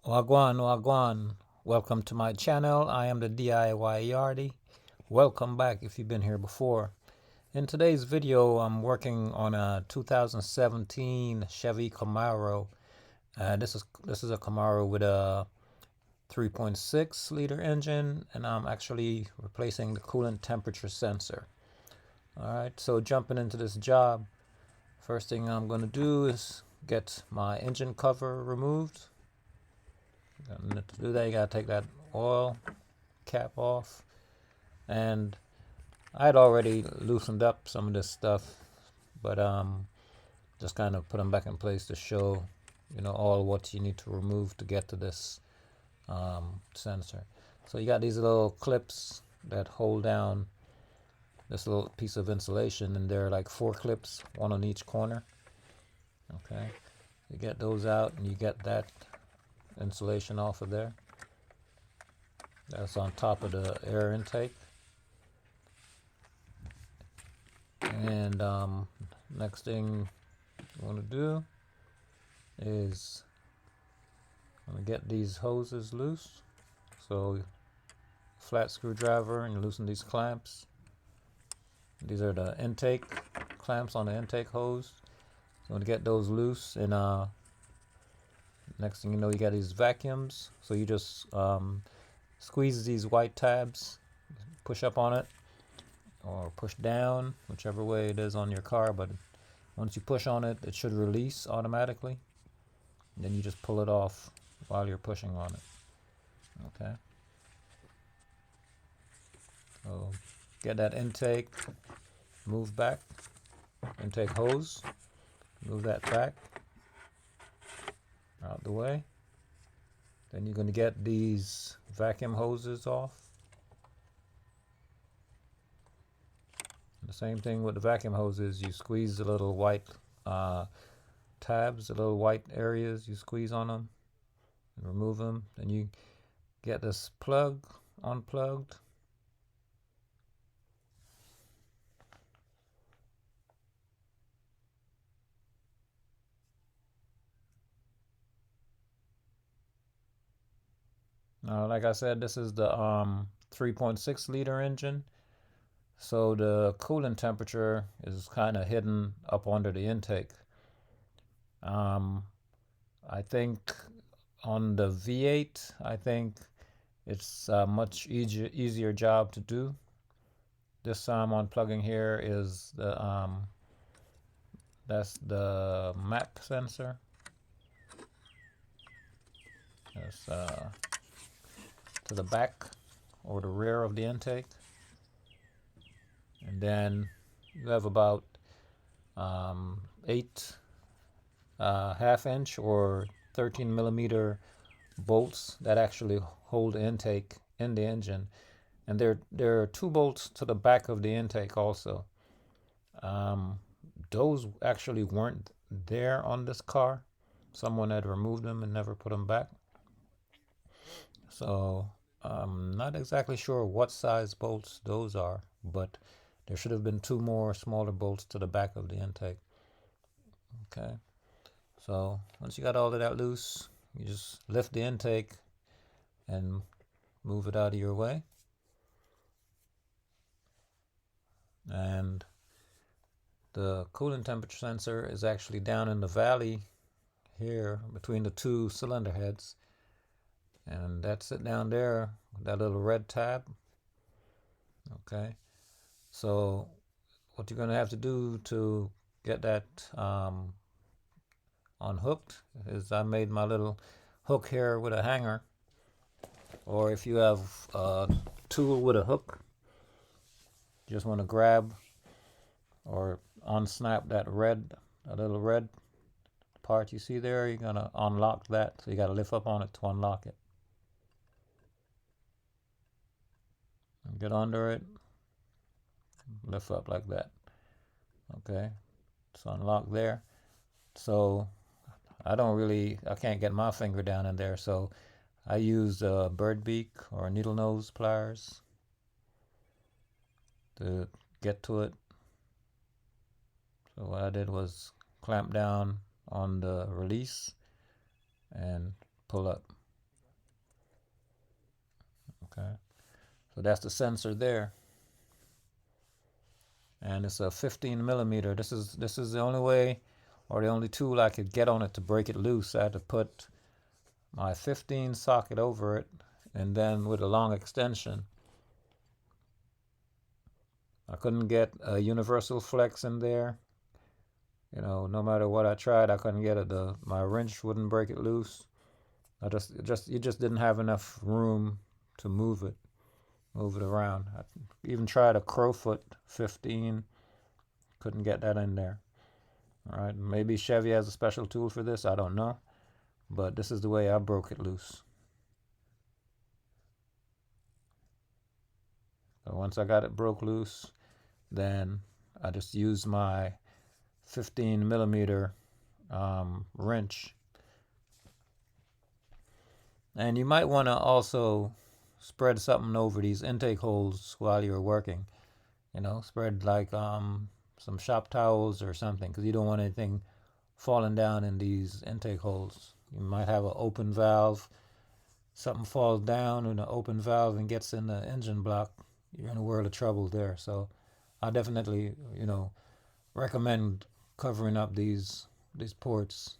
Wagwan, Wagwan. Welcome to my channel. I am the DIY Yardie. Welcome back if you've been here before. In today's video, I'm working on a 2017 Chevy Camaro. This is a Camaro with a 3.6 liter engine, and I'm actually replacing the coolant temperature sensor. Alright, so jumping into this job, first thing I'm going to do is get my engine cover removed. And to do that, you gotta take that oil cap off. And I had already loosened up some of this stuff, but just kind of put them back in place to show, all what you need to remove to get to this sensor. So you got these little clips that hold down this little piece of insulation, and there are like 4 clips, one on each corner. Okay, you get those out, and you get that insulation off of there. That's on top of the air intake. And next thing you want to do is I'm going to get these hoses loose. So flat screwdriver, and you loosen these clamps. These are the intake clamps on the intake hose. So I'm going to get those loose, and next thing you know, you got these vacuums. So you just squeeze these white tabs, push up on it or push down, whichever way it is on your car, but once you push on it, it should release automatically. And then you just pull it off while you're pushing on it. Okay, so get that intake, move back, intake hose, move that back out the way. Then you're going to get these vacuum hoses off. The same thing with the vacuum hoses. You squeeze the little white tabs, the little white areas, you squeeze on them and remove them. Then you get this plug unplugged. Like I said, this is the 3.6 liter engine. So the coolant temperature is kind of hidden up under the intake. I think on the V8, I think it's a much easier job to do. This unplugging here is the that's the map sensor. That's to the back or the rear of the intake. And then you have about 8 half-inch or 13 millimeter bolts that actually hold the intake in the engine. And there are 2 bolts to the back of the intake also. Those actually weren't there on this car. Someone had removed them and never put them back. So I'm not exactly sure what size bolts those are, but there should have been 2 more smaller bolts to the back of the intake. Okay, so once you got all of that loose, you just lift the intake and move it out of your way. And the coolant temperature sensor is actually down in the valley here between the 2 cylinder heads. And that's it down there, that little red tab. Okay, so what you're going to have to do to get that unhooked is I made my little hook here with a hanger. Or if you have a tool with a hook, you just want to grab or unsnap that little red part you see there. You're going to unlock that. So you got to lift up on it to unlock it. And get under it, lift up like that. Okay, it's unlocked there. So I can't get my finger down in there, so I use bird beak or needle nose pliers to get to it. So what I did was clamp down on the release and pull up. Okay, so that's the sensor there, and it's a 15 millimeter. This is the only way, or the only tool I could get on it to break it loose. I had to put my 15 socket over it, and then with a long extension. I couldn't get a universal flex in there. You know, no matter what I tried, I couldn't get it. My wrench wouldn't break it loose. You just didn't have enough room to move it around. I even tried a Crowfoot 15, couldn't get that in there. All right, maybe Chevy has a special tool for this, I don't know, but this is the way I broke it loose. So once I got it broke loose, then I just used my 15 millimeter wrench. And you might want to also spread something over these intake holes while you're working. You know, spread like some shop towels or something, because you don't want anything falling down in these intake holes. You might have an open valve. Something falls down in an open valve and gets in the engine block. You're in a world of trouble there. So I definitely, you know, recommend covering up these ports.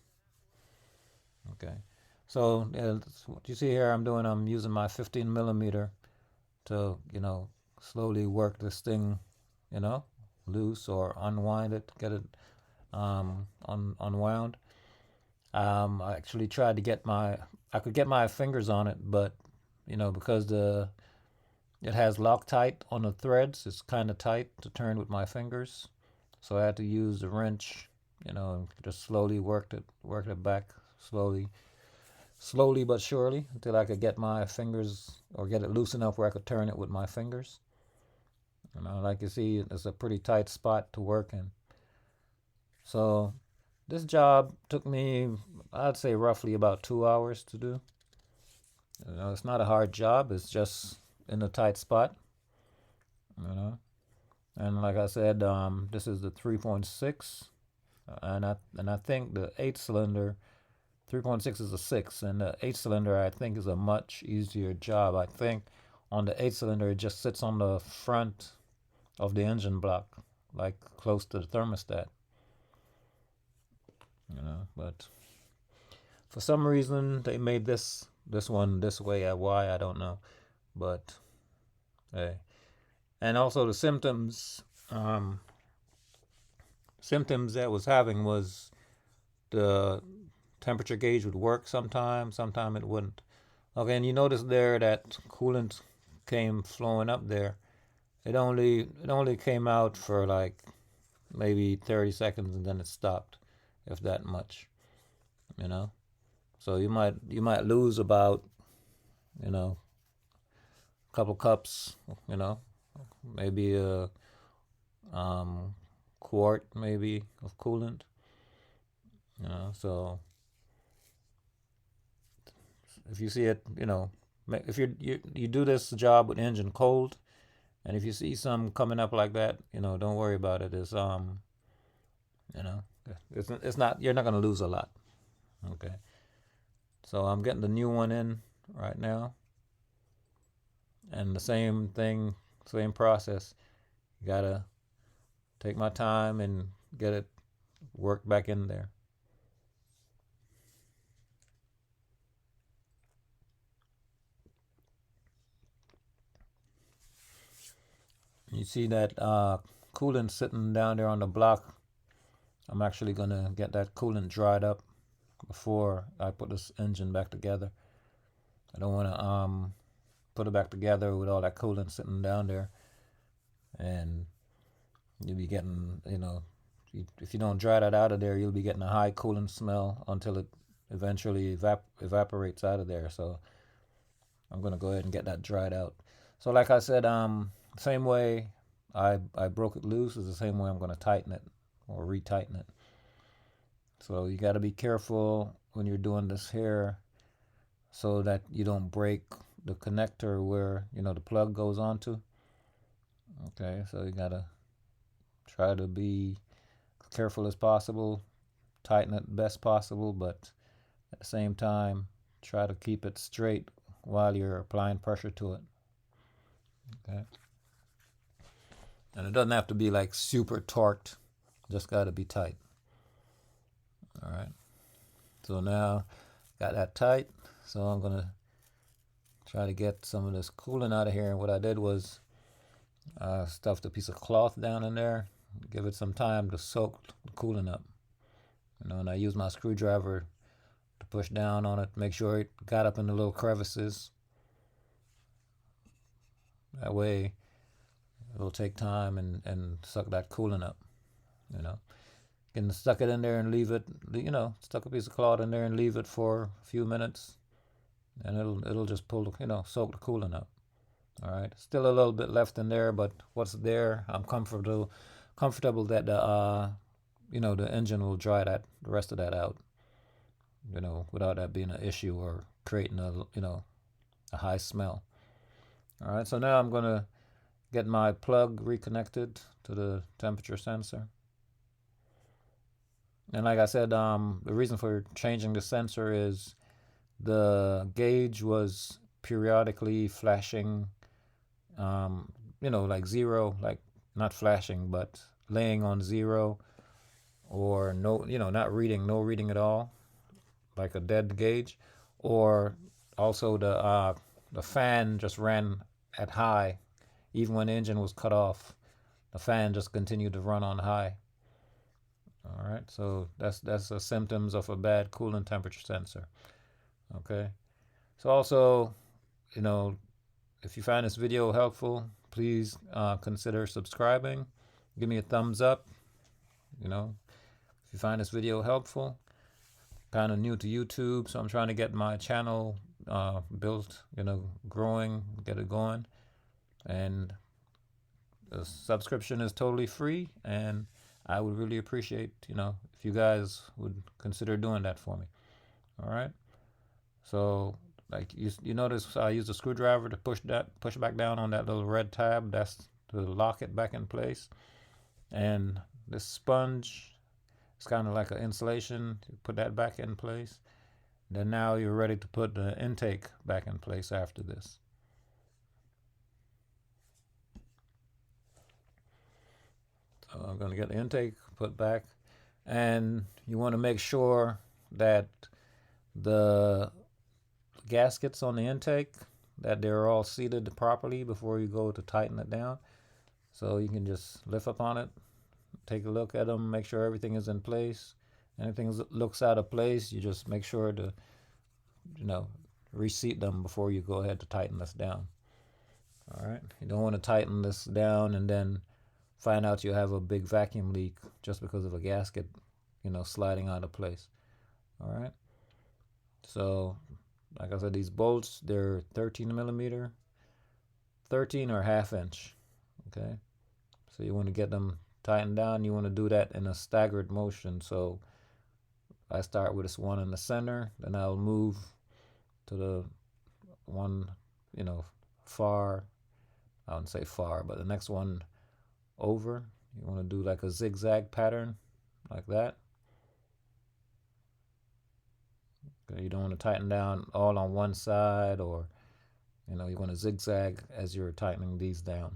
Okay. So what you see here, I'm using my 15 millimeter to, you know, slowly work this thing, you know, loose or unwind it, get it unwound. I actually tried to I could get my fingers on it, but, you know, because it has Loctite on the threads, it's kind of tight to turn with my fingers. So I had to use the wrench, you know, and just slowly worked it back slowly but surely, until I could get my fingers, or get it loose enough where I could turn it with my fingers. You know, like you see, it's a pretty tight spot to work in. So this job took me, I'd say, roughly about 2 hours to do. You know, it's not a hard job. It's just in a tight spot. You know, and like I said, this is the 3.6, and I think the 8 cylinder 3.6 is a 6, and the 8 cylinder I think is a much easier job. I think on the 8 cylinder it just sits on the front of the engine block, like close to the thermostat. You know, but for some reason they made this one this way. Why, I don't know, but hey. And also the symptoms that was having was the temperature gauge would work sometime it wouldn't. Okay, and you notice there that coolant came flowing up there. It only came out for like maybe 30 seconds, and then it stopped, if that much. You know, so you might lose about, you know, a couple cups. You know, maybe a quart maybe of coolant. You know, so if you see it, you know, if you do this job with engine cold, and if you see some coming up like that, you know, don't worry about it. You know, it's not, you're not gonna lose a lot. Okay, so I'm getting the new one in right now, and the same thing, same process. You gotta take my time and get it worked back in there. You see that coolant sitting down there on the block. I'm actually gonna get that coolant dried up before I put this engine back together. I don't want to put it back together with all that coolant sitting down there, and you'll be getting, you know, if you don't dry that out of there, you'll be getting a high coolant smell until it eventually evaporates out of there. So I'm gonna go ahead and get that dried out. So like I said, same way I broke it loose is the same way I'm gonna tighten it or retighten it. So you got to be careful when you're doing this here, so that you don't break the connector where, you know, the plug goes onto. Okay, so you got to try to be careful as possible, tighten it best possible, but at the same time try to keep it straight while you're applying pressure to it. Okay. And it doesn't have to be like super torqued, just got to be tight. All right. So now got that tight. So I'm going to try to get some of this coolant out of here. And what I did was stuffed a piece of cloth down in there, give it some time to soak the coolant up. And I used my screwdriver to push down on it, make sure it got up in the little crevices. That way it'll take time and suck that coolant up. You know, you can stuck it in there and leave it. Stuck a piece of cloth in there and leave it for a few minutes, and it'll just pull soak the coolant up. All right, still a little bit left in there, but what's there, I'm comfortable that the engine will dry the rest of that out. Without that being an issue or creating a high smell. All right, so now I'm gonna get my plug reconnected to the temperature sensor. And like I said, the reason for changing the sensor is the gauge was periodically flashing, like zero, like not flashing, but laying on zero, or no, no reading at all, like a dead gauge, or also the fan just ran at high, even when the engine was cut off. The fan just continued to run on high. All right, so that's the symptoms of a bad coolant temperature sensor. Okay, so also, if you find this video helpful, please consider subscribing. Give me a thumbs up. If you find this video helpful, kind of new to YouTube, so I'm trying to get my channel built, growing, get it going. And the subscription is totally free, and I would really appreciate, if you guys would consider doing that for me. All right. So, like you notice, I use a screwdriver to push back down on that little red tab. That's to lock it back in place. And this sponge, it's kind of like an insulation. You put that back in place. Then now you're ready to put the intake back in place after this. So I'm going to get the intake put back. And you want to make sure that the gaskets on the intake, that they're all seated properly before you go to tighten it down. So you can just lift up on it, take a look at them, make sure everything is in place. Anything that looks out of place, you just make sure to, reseat them before you go ahead to tighten this down. All right. You don't want to tighten this down and then find out you have a big vacuum leak just because of a gasket, sliding out of place. All right. So, like I said, these bolts, they're 13 millimeter, 13 or ½ inch. Okay. So you want to get them tightened down. You want to do that in a staggered motion. So I start with this one in the center, then I'll move to the one, far. I wouldn't say far, but the next one over. You want to do like a zigzag pattern, like that. Okay, you don't want to tighten down all on one side, or you want to zigzag as you're tightening these down.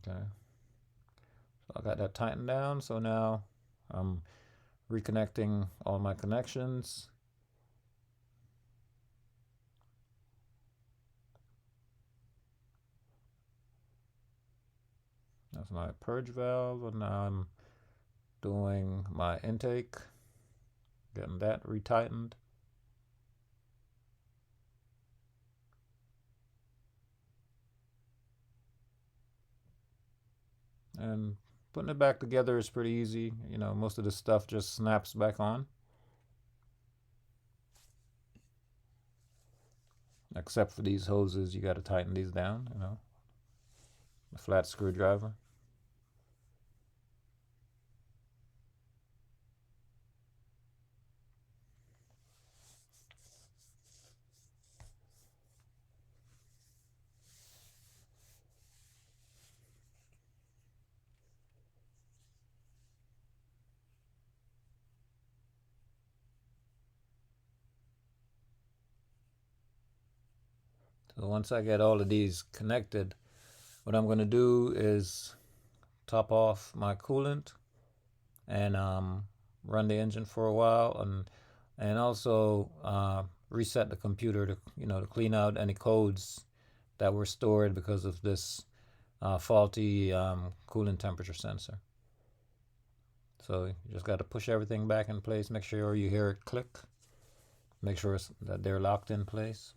Okay, so I got that tightened down. So now I'm reconnecting all my connections. That's my purge valve, and now I'm doing my intake, getting that retightened. And putting it back together is pretty easy. Most of the stuff just snaps back on. Except for these hoses, you got to tighten these down, a flat screwdriver. So once I get all of these connected, what I'm going to do is top off my coolant and run the engine for a while, and also reset the computer to to clean out any codes that were stored because of this faulty coolant temperature sensor. So you just got to push everything back in place. Make sure you hear it click. Make sure that they're locked in place.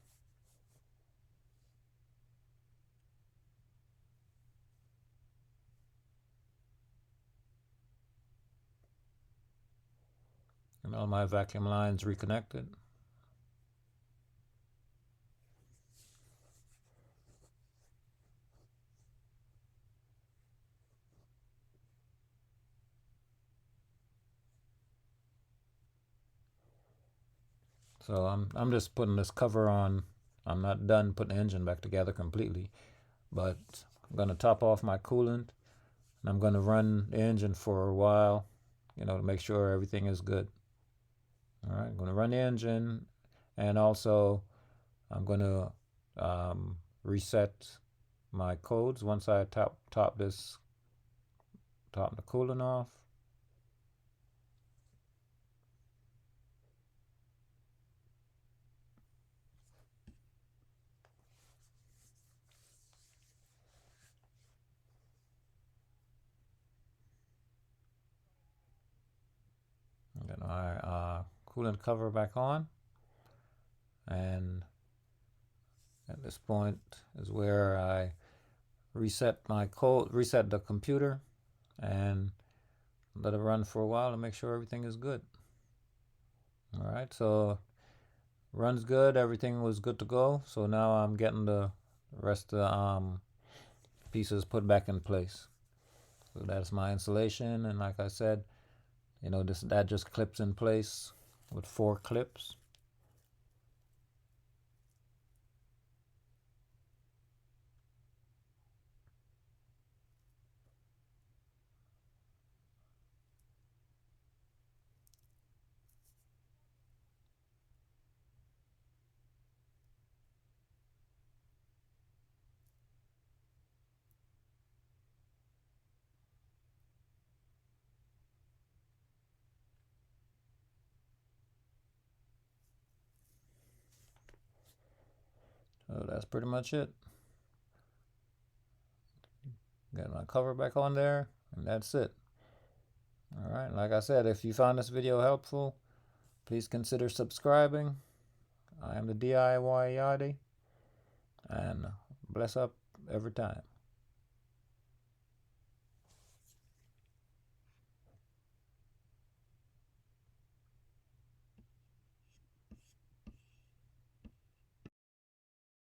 And all my vacuum lines reconnected. So I'm just putting this cover on. I'm not done putting the engine back together completely, but I'm going to top off my coolant, and I'm going to run the engine for a while, to make sure everything is good. All right, I'm going to run the engine, and also I'm going to reset my codes once I top the coolant off. Get my coolant cover back on, and at this point is where I reset the computer, and let it run for a while to make sure everything is good. All right, so runs good. Everything was good to go. So now I'm getting the rest of the pieces put back in place. So that's my installation, and like I said, that just clips in place with 4 clips. So that's pretty much it. Got my cover back on there, and that's it. All right, like I said, if you found this video helpful, please consider subscribing. I am the DIY Yardie, and bless up every time.